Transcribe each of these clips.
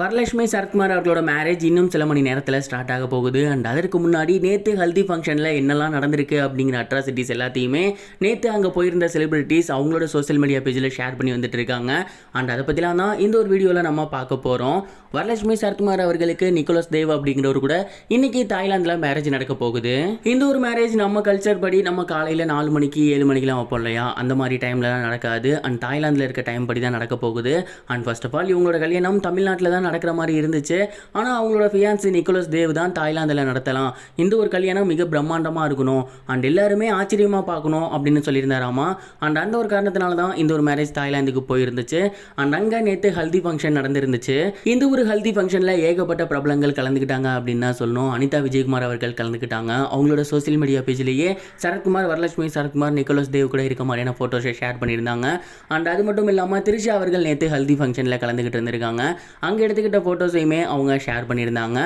வரலட்சுமி சரத்குமார் அவர்களோட மேரேஜ் இன்னும் சில மணி நேரத்தில் ஸ்டார்ட் ஆக போகுது. அண்ட் அதற்கு முன்னாடி நேற்று ஹல்தி ஃபங்க்ஷனில் என்னெல்லாம் நடந்திருக்கு அப்படிங்கிற அட்ராசிட்டிஸ் எல்லாத்தையுமே நேற்று அங்கே போயிருந்த செலிபிரிட்டிஸ் அவங்களோட சோஷியல் மீடியா பேஜில் ஷேர் பண்ணி வந்துட்டு இருக்காங்க. அண்ட் அதை பற்றிலாம் தான் இந்த ஒரு வீடியோவில் நம்ம பார்க்க போகிறோம். வரலட்சுமி சரத்குமார் அவர்களுக்கு நிக்கோலஸ் தேவ் அப்படிங்கிறவர் கூட இன்னைக்கு தாய்லாந்தில் மேரேஜ் நடக்க போகுது. இந்த ஒரு மேரேஜ் நம்ம கல்ச்சர் படி நம்ம காலையில் 4 மணிக்கு 7 மணிக்கெலாம் வைப்போம் இல்லையா, அந்த மாதிரி டைம்லலாம் நடக்காது. அண்ட் தாய்லாந்தில் இருக்க டைம் படி தான் நடக்க போகுது. அண்ட் ஃபர்ஸ்ட் ஆஃப் ஆல் இவங்களோட கல்யாணம் தமிழ்நாட்டில் தான் நடக்கிற மாதிரி இருந்துச்சு. ஆனால் அவங்களோட ஃபியான்சி நிக்கோலஸ் தேவ் தான் தாய்லாந்தில் நடத்தலாம், இந்த ஒரு கல்யாணம் மிக பிரம்மாண்டமாக இருக்கணும் அண்ட் எல்லாருமே ஆச்சரியமாக பார்க்கணும் அப்படின்னு சொல்லியிருந்தாராமா. அண்ட் அந்த ஒரு காரணத்தினால தான் இந்த ஒரு மேரேஜ் தாய்லாந்துக்கு போயிருந்துச்சு. அண்ட் அங்கே நேற்று ஹல்தி ஃபங்க்ஷன் நடந்திருந்துச்சு. இந்த ஒரு ஹல்தி ஃபங்க்ஷனில் ஏகப்பட்ட பிரபலங்கள் கலந்துக்கிட்டாங்க அப்படின்னு தான் சொல்லணும். அனிதா விஜயகுமார் அவர்கள் கலந்துக்கிட்டாங்க. அவங்களோட சோசியல் மீடியா பேஜிலேயே சரத்குமார், வரலட்சுமி சரத்குமார், நிக்கோலஸ் தேவ் கூட இருக்க மாதிரியான ஃபோட்டோஸை ஷேர் பண்ணியிருந்தாங்க. அண்ட் அது மட்டும் இல்லாமல் திரிஷா அவர்கள் நேற்று ஹல்தி ஃபங்க்ஷனில் கலந்துக்கிட்டு இருந்திருக்காங்க. அங்கே எடுத்துக்கிட்ட ஃபோட்டோஸையுமே அவங்க ஷேர் பண்ணியிருந்தாங்க.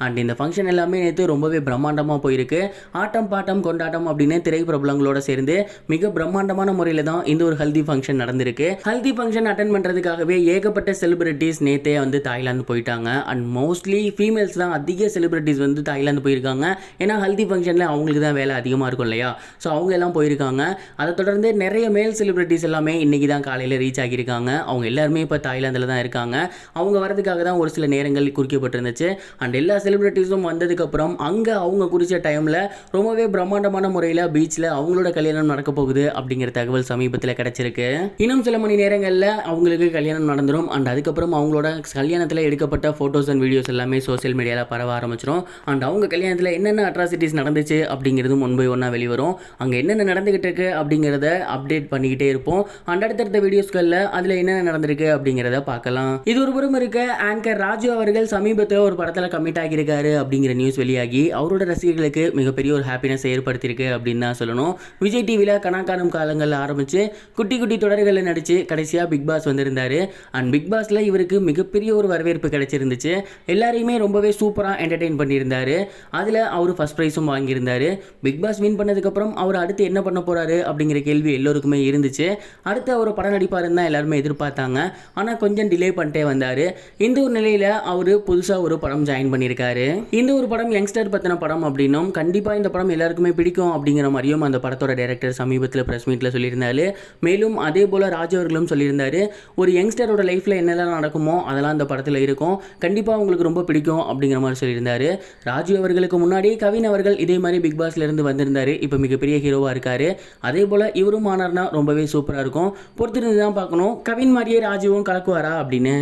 அண்ட் இந்த ஃபங்க்ஷன் எல்லாமே நேற்று ரொம்பவே பிரம்மாண்டமாக போயிருக்கு. ஆட்டம் பாட்டம் கொண்டாட்டம் அப்படின்னு திரை பிரபலங்களோட சேர்ந்து மிக பிரம்மாண்டமான முறையில் தான் இந்த ஒரு ஹல்தி ஃபங்க்ஷன் நடந்திருக்கு. ஹல்தி ஃபங்க்ஷன் அட்டென்ட் பண்ணுறதுக்காகவே ஏகப்பட்ட செலிபிரிட்டிஸ் நேற்றே வந்து தாய்லாந்து போயிட்டாங்க. அண்ட் மோஸ்ட்லி ஃபீமேல்ஸ் தான் அதிக செலிபிரிட்டிஸ் வந்து தாய்லாந்து போயிருக்காங்க. ஏன்னா ஹல்தி ஃபங்க்ஷனில் அவங்களுக்கு தான் வேலை அதிகமாக இருக்கும் இல்லையா, ஸோ அவங்க எல்லாம் போயிருக்காங்க. அதை தொடர்ந்து நிறைய மேல் செலிபிரிட்டிஸ் எல்லாமே இன்னைக்கு தான் காலையில் ரீச் ஆகியிருக்காங்க. அவங்க எல்லாருமே இப்போ தாய்லாந்தில் தான் இருக்காங்க. அவங்க வரதுக்காக தான் ஒரு சில நேரங்கள் குறிக்கப்பட்டிருந்துச்சு. அண்ட் எல்லா செலிபிரிட்டிஸும் வந்ததுக்கப்புறம் அங்கே அவங்க குறித்த டைமில் ரொம்பவே பிரம்மாண்டமான முறையில் பீச்சில் அவங்களோட கல்யாணம் நடக்க போகுது அப்படிங்கிற தகவல் சமீபத்தில் கிடைச்சிருக்கு. இன்னும் சில மணி நேரங்களில் அவங்களுக்கு கல்யாணம் நடந்துடும். அண்ட் அதுக்கப்புறம் அவங்களோட கல்யாணத்தில் எடுக்கப்பட்ட ஃபோட்டோஸ் அண்ட் வீடியோஸ் எல்லாமே சோசியல் மீடியாவில் பரவ ஆரம்பிச்சிடும். அண்ட் அவங்க கல்யாணத்தில் என்னென்ன அட்ராசிட்டிஸ் நடந்துச்சு அப்படிங்கிறது ஒன் பை ஒன்னாக வெளிவரும். அங்கே என்னென்ன நடந்துகிட்டு இருக்கு அப்படிங்கிறத அப்டேட் பண்ணிக்கிட்டே இருப்போம். அண்ட் அடுத்தடுத்த வீடியோஸ்களில் அதில் என்னென்ன நடந்திருக்கு அப்படிங்கிறத பார்க்கலாம். இது ஒரு புறம் இருக்க, ஆங்கர் ராஜு அவர்கள் சமீபத்தில் ஒரு படத்தில் கமிட் ஆகியிருக்காரு அப்படிங்கிற நியூஸ் வெளியாகி அவரோட ரசிகர்களுக்கு மிகப்பெரிய ஒரு ஹாப்பினஸ் ஏற்படுத்தியிருக்கு அப்படின்னு தான் சொல்லணும். விஜய் டிவியில் கணக்கானும் காலங்களில் ஆரம்பித்து குட்டி குட்டி தொடர்களில் நடித்து கடைசியாக பிக் பாஸ் வந்திருந்தார். அண்ட் பிக் பாஸில் இவருக்கு மிகப்பெரிய ஒரு வரவேற்பு கிடைச்சிருந்துச்சு. எல்லாரையுமே ரொம்பவே சூப்பராக என்டர்டெயின் பண்ணியிருந்தார். அதில் அவர் ஃபர்ஸ்ட் ப்ரைஸும் வாங்கியிருந்தார். பிக் பாஸ் வின் பண்ணதுக்கப்புறம் அவர் அடுத்து என்ன பண்ண போகிறாரு அப்படிங்கிற கேள்வி எல்லோருக்குமே இருந்துச்சு. அடுத்து அவர் படம் நடிப்பாருன்னு தான் எல்லாருமே எதிர்பார்த்தாங்க. ஆனால் கொஞ்சம் டிலே பண்ணிட்டே வந்தார். இந்த ஒரு நிலையில் அவர் புதுசாக ஒரு படம் ஜாயின் பண்ணியிருக்காரு. இந்த ஒரு படம் யங்ஸ்டர் பற்றின படம் அப்படின்னும் கண்டிப்பாக இந்த படம் எல்லாருக்குமே பிடிக்கும் அப்படிங்கிற மாதிரியும் அந்த படத்தோட டைரக்டர் சமீபத்தில் ப்ரெஸ் மீட்டில் சொல்லியிருந்தாரு. மேலும் அதே போல் ராஜு அவர்களும் சொல்லியிருந்தாரு, ஒரு யங்ஸ்டரோட லைஃப்பில் என்னெல்லாம் நடக்குமோ அதெல்லாம் அந்த படத்தில் இருக்கும், கண்டிப்பாக உங்களுக்கு ரொம்ப பிடிக்கும் அப்படிங்கிற மாதிரி சொல்லியிருந்தாரு. ராஜு அவர்களுக்கு முன்னாடி கவின் அவர்கள் இதே மாதிரி பிக் பாஸ்ல இருந்து வந்திருந்தாரு. இப்போ மிகப்பெரிய ஹீரோவாக இருக்காரு. அதே போல் இவரும் ஆனார்னா ரொம்பவே சூப்பராக இருக்கும். பொறுத்திருந்து தான் பார்க்கணும் கவின் மாதிரியே ராஜுவும் கலக்குவாரா அப்படின்னு.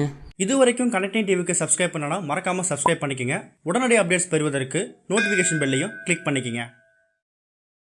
இது வரைக்கும் கனெக்டிங் டிவிக்கு சப்ஸ்கிரைப் பண்ணனா மறக்காமல் சப்ஸ்கிரைப் பண்ணிக்கங்க. உடனடி அப்டேட்ஸ் பெறுவதற்கு நோட்டிஃபிகேஷன் பெல்லையும் கிளிக் பண்ணிக்கங்க.